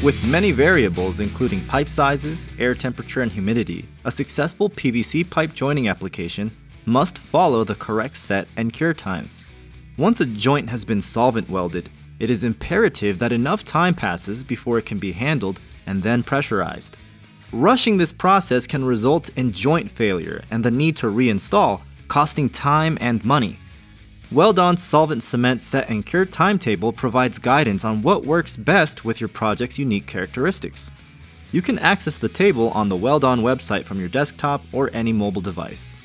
With many variables including pipe sizes, air temperature, and humidity, a successful PVC pipe joining application must follow the correct set and cure times. Once a joint has been solvent welded, it is imperative that enough time passes before it can be handled and then pressurized. Rushing this process can result in joint failure and the need to reinstall, costing time and money. Weld-On's solvent cement set and cure timetable provides guidance on what works best with your project's unique characteristics. You can access the table on the Weld-On website from your desktop or any mobile device.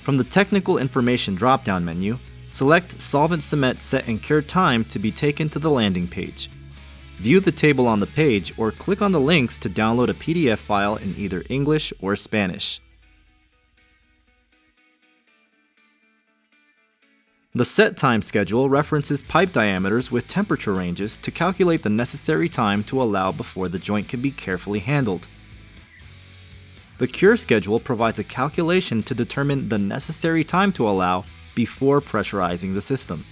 From the Technical Information drop-down menu, select Solvent Cement Set and Cure Time to be taken to the landing page. View the table on the page or click on the links to download a PDF file in either English or Spanish. The set time schedule references pipe diameters with temperature ranges to calculate the necessary time to allow before the joint can be carefully handled. The cure schedule provides a calculation to determine the necessary time to allow before pressurizing the system.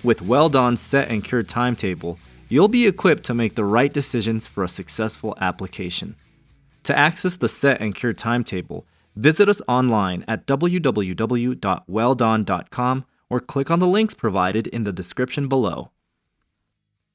With Weld-On's set and cure timetable, you'll be equipped to make the right decisions for a successful application. To access the set and cure timetable, visit us online at www.weldon.com or click on the links provided in the description below.